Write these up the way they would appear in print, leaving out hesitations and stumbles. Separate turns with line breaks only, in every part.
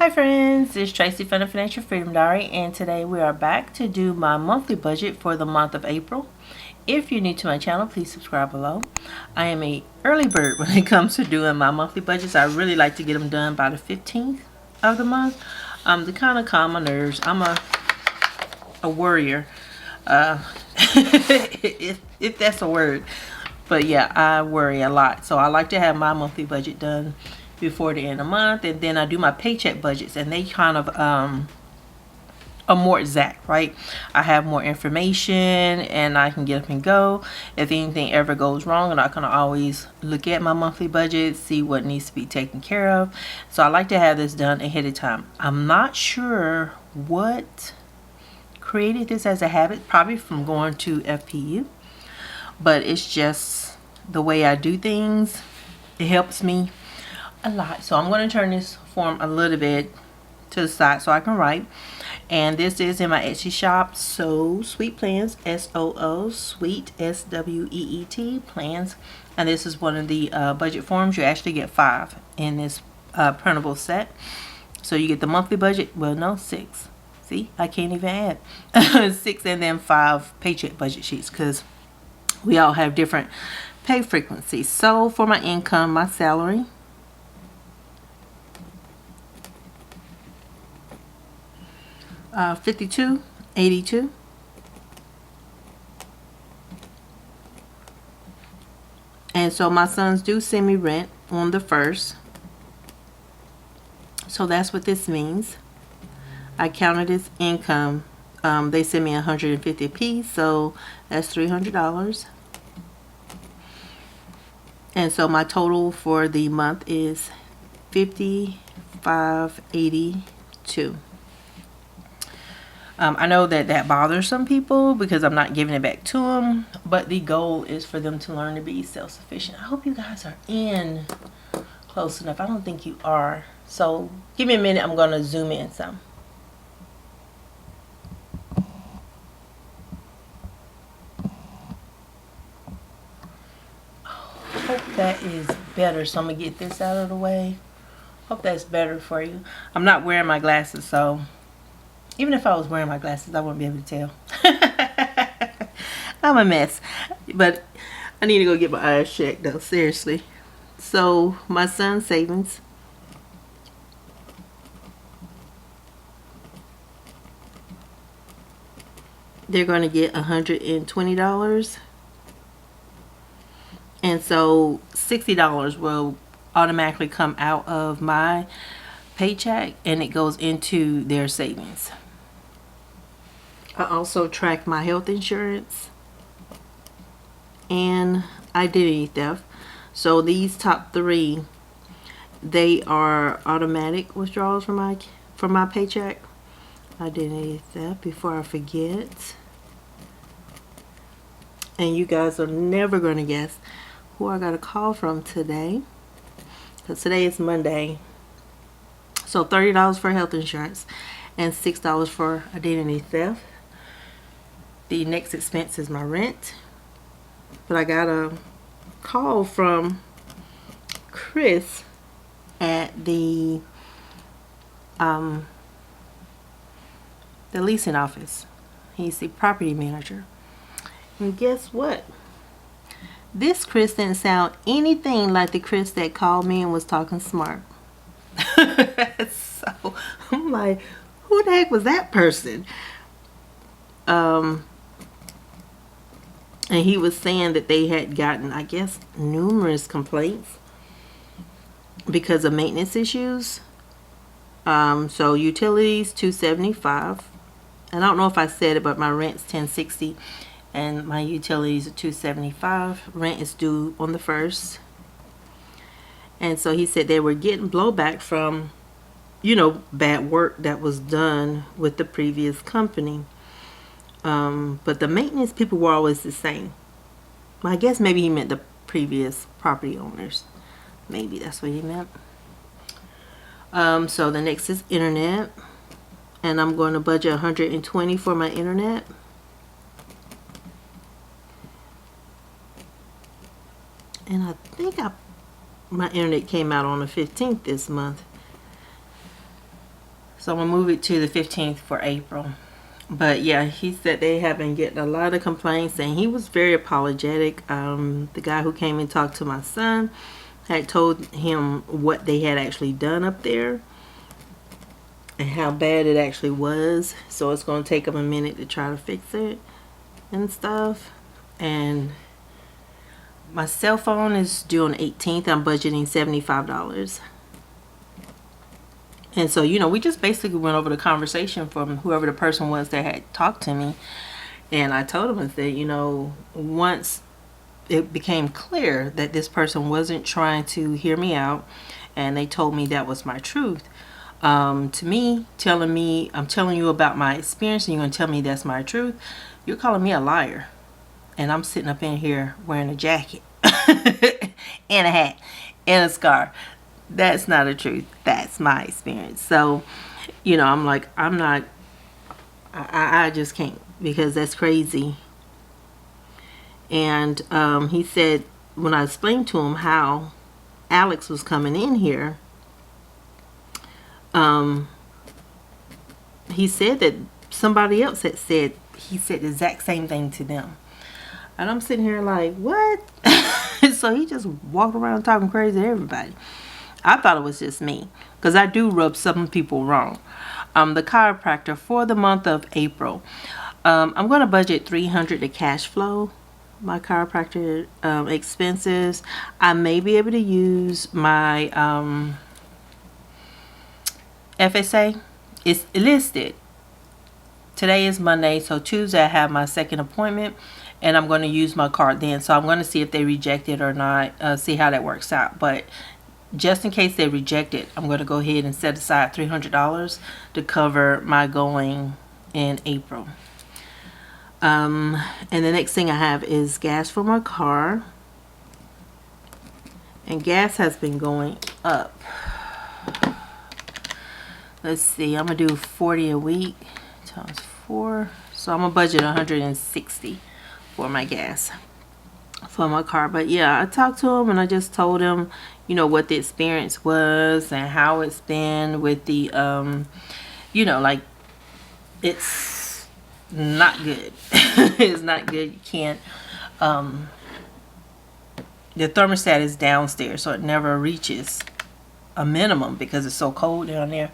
Hi friends, it's Tracy from the Financial Freedom Diary, and today we are back to do my monthly budget for the month of April. If you're new to my channel, please subscribe below. I am a early bird when it comes to doing my monthly budgets. I really like to get them done by the 15th of the month to kind of calm my nerves. I'm a worrier, if that's a word. But yeah, I worry a lot, so I like to have my monthly budget done before the end of the month, and then I do my paycheck budgets, and they kind of are more exact, right? I have more information and I can get up and go. If anything ever goes wrong, and I can always look at my monthly budget, see what needs to be taken care of. So I like to have this done ahead of time. I'm not sure what created this as a habit, probably from going to FPU, but it's just the way I do things. It helps me a lot. So I'm going to turn this form a little bit to the side so I can write. And this is in my Etsy shop, SooSweetPlans, S-O-O, Sweet, S-W-E-E-T, plans. And this is one of the budget forms. You actually get 5 in this printable set. So you get the monthly budget, well no, 6. See, I can't even add 6, and then 5 paycheck budget sheets, because we all have different pay frequencies. So for my income, my salary, $52.82. And so my sons do send me rent on the 1st. So that's what this means. I counted as income. They send me 150 apiece, so that's $300. And so my total for the month is $55.82. I know that bothers some people because I'm not giving it back to them, but the goal is for them to learn to be self-sufficient. I hope you guys are in close enough. I don't think you are. So give me a minute. I'm going to zoom in some. Hope that is better. So I'm going to get this out of the way. Hope that's better for you. I'm not wearing my glasses, so even if I was wearing my glasses, I wouldn't be able to tell. I'm a mess. But I need to go get my eyes checked, though. Seriously. So, my son's savings. They're going to get $120. And so, $60 will automatically come out of my paycheck, and it goes into their savings. I also track my health insurance and identity theft. So these top 3, they are automatic withdrawals from my paycheck. Identity theft, before I forget. And you guys are never going to guess who I got a call from today, because today is Monday. So $30 for health insurance and $6 for identity theft. The next expense is my rent. But I got a call from Chris at the leasing office. He's the property manager. And guess what? This Chris didn't sound anything like the Chris that called me and was talking smart. So I'm like, who the heck was that person? And he was saying that they had gotten, I guess, numerous complaints because of maintenance issues. So utilities $275. And I don't know if I said it, but my rent's $1060 and my utilities are $275. Rent is due on the 1st. And so he said they were getting blowback from, bad work that was done with the previous company. But the maintenance people were always the same. I guess maybe he meant the previous property owners. Maybe that's what he meant. So the next is internet. And I'm going to budget $120 for my internet. And I think my internet came out on the 15th this month. So I'm gonna move it to the 15th for April. But yeah, he said they have been getting a lot of complaints, and he was very apologetic. The guy who came and talked to my son had told him what they had actually done up there and how bad it actually was. So it's going to take them a minute to try to fix it and stuff. And my cell phone is due on the 18th. I'm budgeting $75. And so, you know, we just basically went over the conversation from whoever the person was that had talked to me. And I told him, I said, you know, once it became clear that this person wasn't trying to hear me out, and they told me that was my truth, to me, telling me, I'm telling you about my experience and you're going to tell me that's my truth, you're calling me a liar. And I'm sitting up in here wearing a jacket and a hat and a scarf. That's not the truth. That's my experience. So, you know, I'm like, I'm not, I just can't, because that's crazy. And he said, when I explained to him how Alex was coming in here, he said that somebody else had said, he said the exact same thing to them. And I'm sitting here like, what? So he just walked around talking crazy to everybody. I thought it was just me, because I do rub some people wrong. The chiropractor for the month of April, I'm going to budget $300 to cash flow my chiropractor expenses. I may be able to use my FSA. It's listed. Today is Monday, so Tuesday I have my second appointment, and I'm going to use my card then. So I'm going to see if they reject it or not, see how that works out. But just in case they reject it, I'm going to go ahead and set aside $300 to cover my going in April. And the next thing I have is gas for my car. And gas has been going up. Let's see, I'm going to do 40 a week times 4. So I'm going to budget 160 for my gas for my car. But yeah, I talked to him and I just told him, you know, what the experience was and how it's been with the, you know, like, it's not good. It's not good. You can't, the thermostat is downstairs, so it never reaches a minimum because it's so cold down there.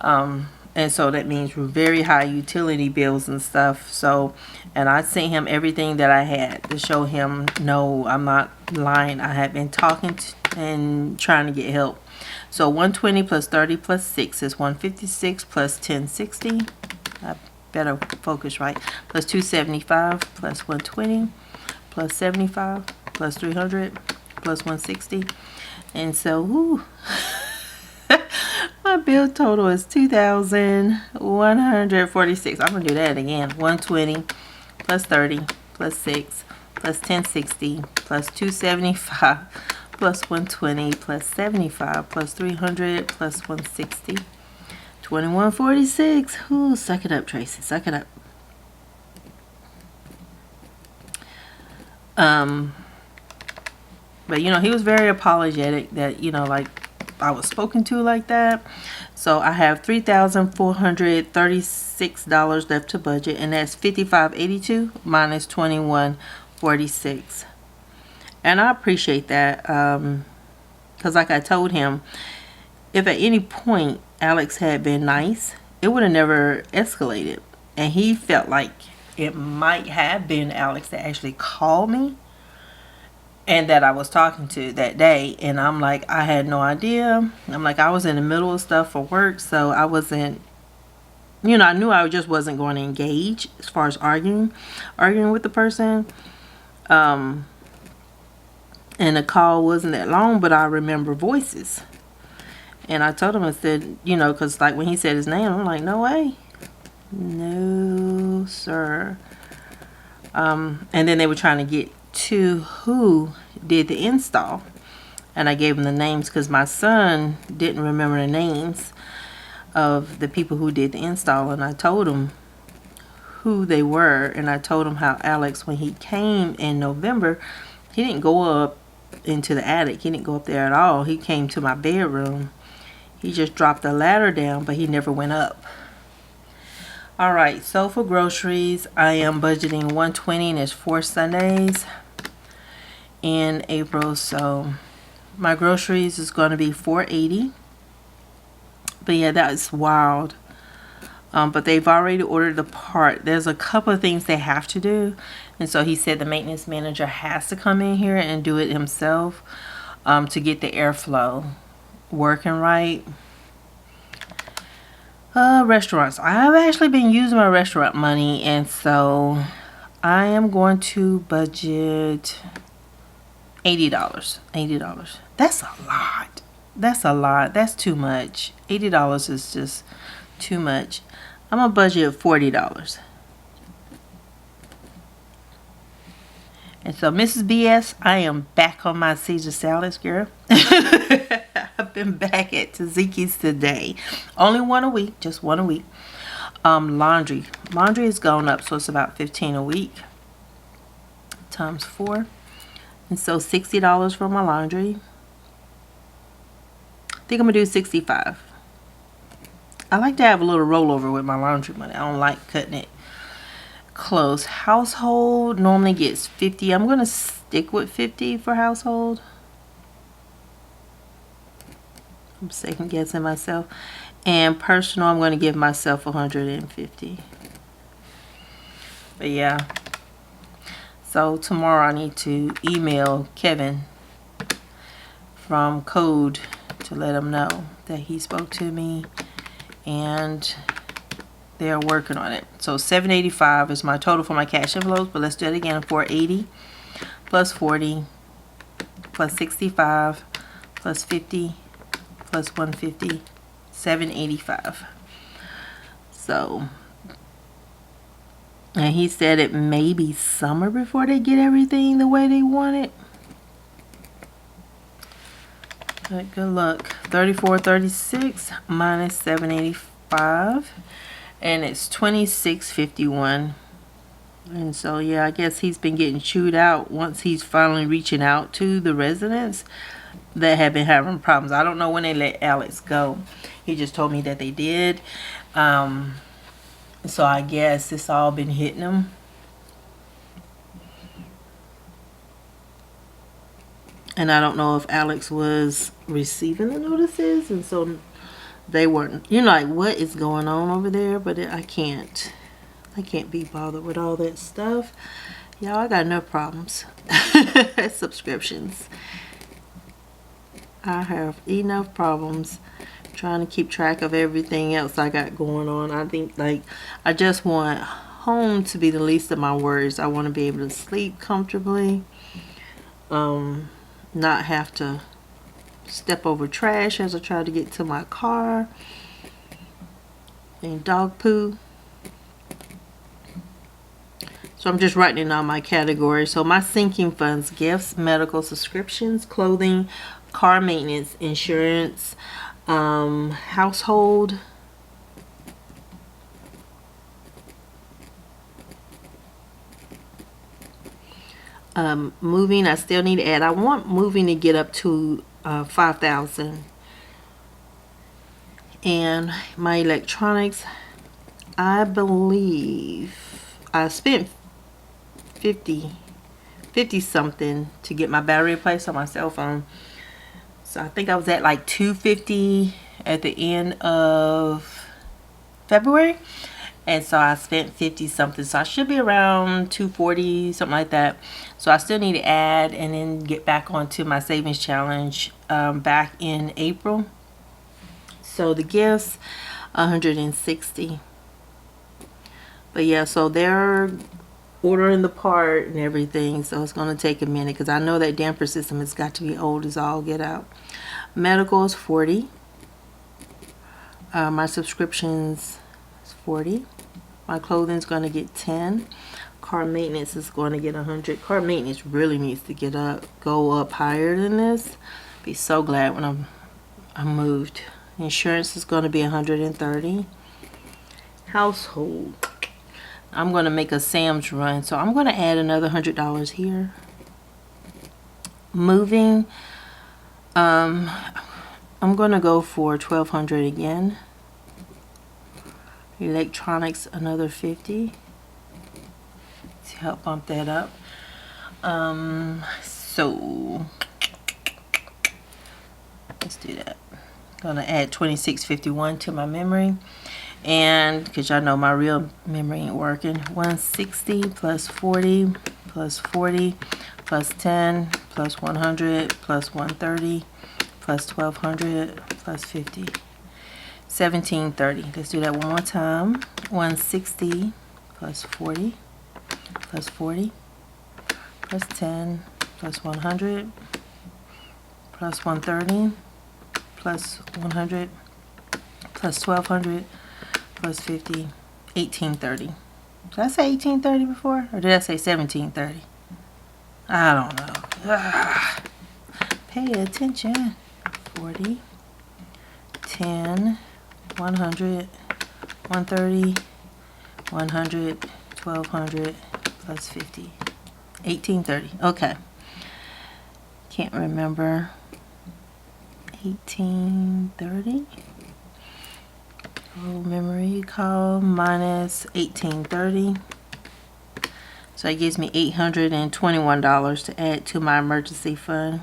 And so that means very high utility bills and stuff. So, and I sent him everything that I had to show him, no, I'm not lying. I have been talking and trying to get help. So 120 plus 30 plus 6 is 156 plus 1060. I better focus right. Plus 275 plus 120 plus 75 plus 300 plus 160. And so, whoo. My bill total is $2,146. I'm going to do that again. 120 plus 30 plus 6 plus 1060 plus 275 plus 120 plus 75 plus 300 plus 160. 2146. Ooh, suck it up, Tracy. Suck it up. But you know, he was very apologetic that, you know, like, I was spoken to like that. So I have $3,436 left to budget, and that's $55.82 minus $21.46. And I appreciate that, because like I told him, if at any point Alex had been nice, it would have never escalated. And he felt like it might have been Alex that actually called me and that I was talking to that day. And I'm like, I had no idea. I'm like, I was in the middle of stuff for work, so I wasn't, you know, I knew I just wasn't going to engage as far as arguing with the person. And the call wasn't that long, but I remember voices. And I told him, I said, you know, because like when he said his name, I'm like, no way. No, sir. And then they were trying to get to who did the install, and I gave him the names because my son didn't remember the names of the people who did the install, and I told him who they were. And I told him how Alex, when he came in November, he didn't go up into the attic. He didn't go up there at all. He came to my bedroom He just dropped the ladder down, but he never went up. All right, so for groceries, I am budgeting $120, and it's 4 Sundays in April. So my groceries is going to be $480. But yeah, that's wild. But they've already ordered the part. There's a couple of things they have to do, and so he said the maintenance manager has to come in here and do it himself to get the airflow working right. Restaurants. I've actually been using my restaurant money, and so I am going to budget $80. $80. That's a lot. That's a lot. That's too much. $80 is just too much. I'm gonna budget $40. And so Mrs. BS, I am back on my Caesar salads, girl. I've been back at Tzatziki's today. Only one a week, just one a week. Laundry has gone up, so it's about $15 a week times 4. And so $60 for my laundry. I think I'm gonna do $65. I like to have a little rollover with my laundry money. I don't like cutting it close. Household normally gets 50. I'm going to stick with 50 for household. I'm second guessing myself. And personal, I'm going to give myself 150. But yeah. So tomorrow I need to email Kevin from Code to let him know that he spoke to me. And they're working on it. So $785 is my total for my cash envelopes, but let's do it again. $480 plus 40 plus 65 plus 50 plus 150, $785. So, and he said it may be summer before they get everything the way they want it. But good luck. 34.36 minus 785, and it's 26.51. And so yeah, I guess he's been getting chewed out once he's finally reaching out to the residents that have been having problems. I don't know when they let Alex go. He just told me that they did. So I guess it's all been hitting them. And I don't know if Alex was receiving the notices, and so they weren't, you know, like, what is going on over there? But I can't be bothered with all that stuff. Y'all, I got enough problems. Subscriptions. I have enough problems trying to keep track of everything else I got going on. I think, like, I just want home to be the least of my worries. I want to be able to sleep comfortably. Not have to step over trash as I try to get to my car. And dog poo. So I'm just writing in all my categories. So my sinking funds: gifts, medical, subscriptions, clothing, car maintenance, insurance, household, moving. I still need to add. I want moving to get up to 5,000. And my electronics, I believe I spent 50 something to get my battery replaced on my cell phone. So I think I was at like 250 at the end of February. And so I spent 50 something. So I should be around 240, something like that. So I still need to add and then get back onto my savings challenge back in April. So the gifts, 160. But yeah, so they're ordering the part and everything. So it's going to take a minute because I know that damper system has got to be old as all get out. Medical is 40. My subscriptions is 40. My clothing's going to get 10. Car maintenance is going to get 100. Car maintenance really needs to go up higher than this. Be so glad when I moved. Insurance is going to be 130. Household, I'm going to make a Sam's run, so I'm going to add another $100 here. Moving, I'm gonna go for 1,200 again. Electronics, another 50 to help bump that up. So let's do that. Gonna add 2651 to my memory, and because y'all know my real memory ain't working. 160 plus 40 plus 40 plus 10 plus 100 plus 130 plus 1,200 plus 50. 1,730. Let's do that one more time. 160 plus 40 plus 40 plus 10 plus 100 plus 130 plus 100 plus 1,200 plus 50. 1,830. Did I say 1,830 before, or did I say 1,730? I don't know. Pay attention. 40, 10, 100, 130, 100, 1,200 plus 50. 1,830. Okay. Can't remember. 1,830. Oh, memory call minus 1,830. So it gives me $821 to add to my emergency fund.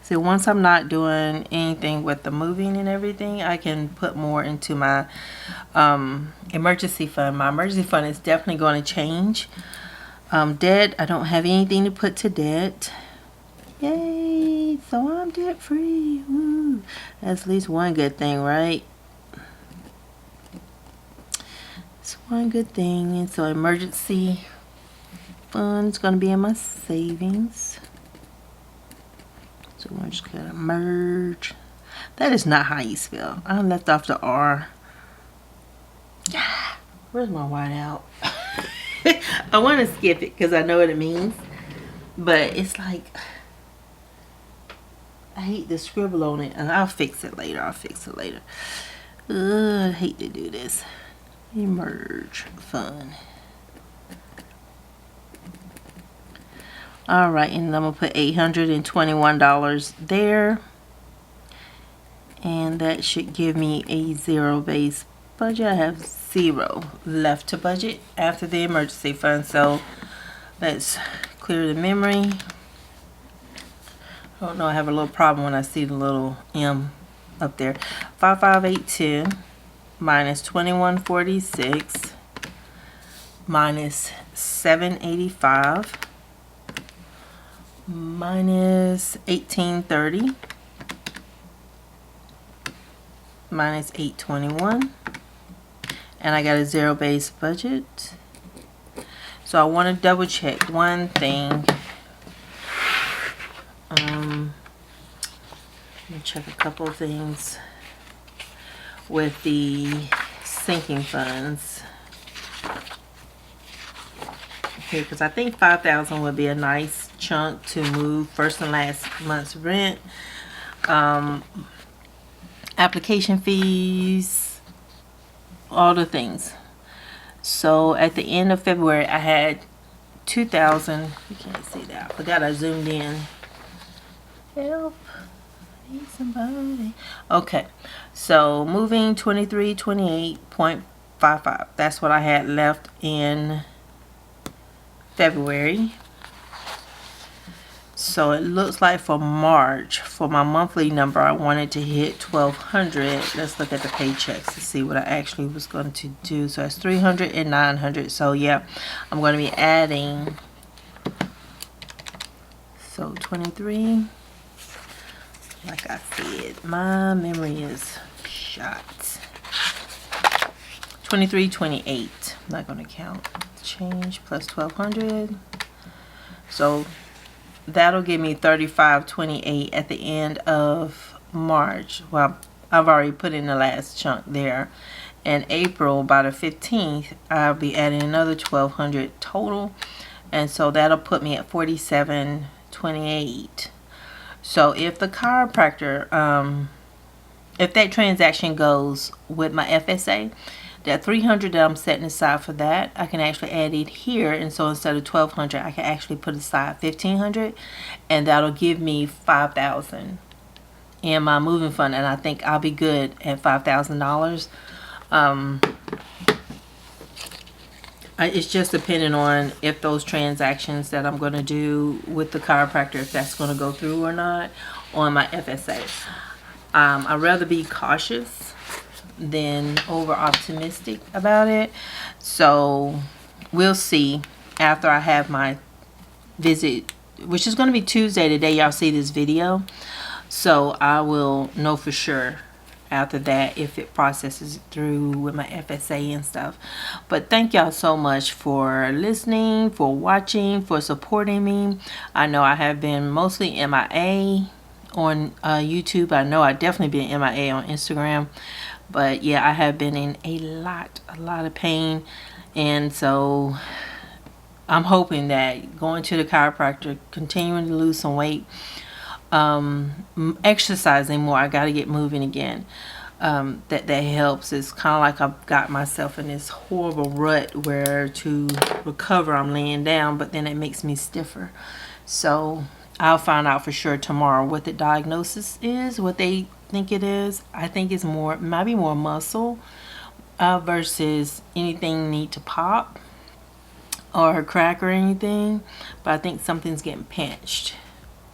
So once I'm not doing anything with the moving and everything, I can put more into my emergency fund. My emergency fund is definitely going to change. Debt, I don't have anything to put to debt. Yay! So I'm debt free. Woo. That's at least one good thing, right? It's one good thing. And so emergency fund is going to be in my savings. So we're just gonna merge. That is not how you spell. I left off the R. Yeah. Where's my whiteout? I want to skip it because I know what it means, but it's like I hate to scribble on it, and I'll fix it later. I hate to do this. Merge fund. Alright, and I'm going to put $821 there. And that should give me a zero base budget. I have zero left to budget after the emergency fund. So let's clear the memory. I don't know, I have a little problem when I see the little M up there. 5582 minus 2146 minus 785 minus 1830 minus 821, and I got a zero base budget. So I want to double check one thing. Let me check a couple of things with the sinking funds here, because I think 5,000 would be a nice chunk to move first and last month's rent, application fees, all the things. So at the end of February I had 2,000. You can't see that, I forgot I zoomed in. Help, I need somebody. Okay, so moving 2328.55. That's what I had left in February. So it looks like for March, for my monthly number, I wanted to hit 1,200. Let's look at the paychecks to see what I actually was going to do. So that's 300 and 900. So yeah, I'm going to be adding. So 23. Like I said, my memory is shot. 2328. I'm not going to count. Change plus 1,200. So that'll give me 3528 at the end of March. Well, I've already put in the last chunk there. And April, by the 15th, I'll be adding another 1,200 total, and so that'll put me at 4728. So if the chiropractor, if that transaction goes with my FSA, that 300 that I'm setting aside for that, I can actually add it here, and so instead of 1,200, I can actually put aside 1,500, and that'll give me 5,000 in my moving fund, and I think I'll be good at $5,000. It's just depending on if those transactions that I'm going to do with the chiropractor, if that's going to go through or not on my FSA. I'd rather be cautious than over optimistic about it. So we'll see after I have my visit, which is going to be Tuesday, the day y'all see this video. So I will know for sure after that if it processes through with my FSA and stuff. But thank y'all so much for listening, for watching, for supporting me. I know I have been mostly MIA on YouTube. I know I definitely been MIA on Instagram, but yeah, I have been in a lot of pain, and so I'm hoping that going to the chiropractor, continuing to lose some weight, exercising more, I got to get moving again, that helps. It's kind of like I've got myself in this horrible rut where to recover I'm laying down, but then it makes me stiffer. So I'll find out for sure tomorrow what the diagnosis is, what they think it is. I think it's might be more muscle versus anything need to pop or crack or anything, but I think something's getting pinched.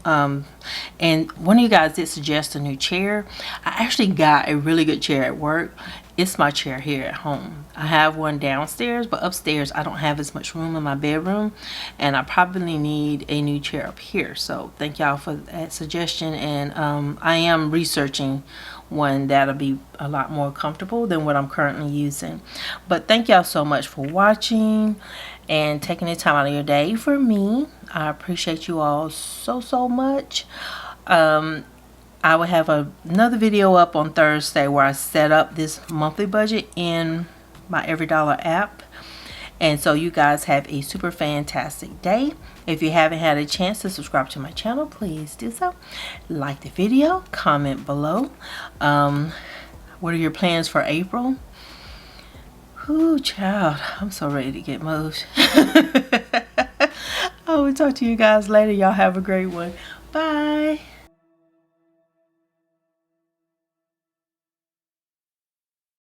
And one of you guys did suggest a new chair. I actually got a really good chair at work. It's my chair here at home. I have one downstairs, but upstairs I don't have as much room in my bedroom, and I probably need a new chair up here. So thank y'all for that suggestion, and I am researching one that'll be a lot more comfortable than what I'm currently using. But thank y'all so much for watching and taking the time out of your day for me. I appreciate you all so much. I will have another video up on Thursday where I set up this monthly budget in my EveryDollar app. And so you guys have a super fantastic day. If you haven't had a chance to subscribe to my channel, please do so. Like the video, comment below. What are your plans for April? Ooh, child, I'm so ready to get moved. I will talk to you guys later. Y'all have a great one. Bye.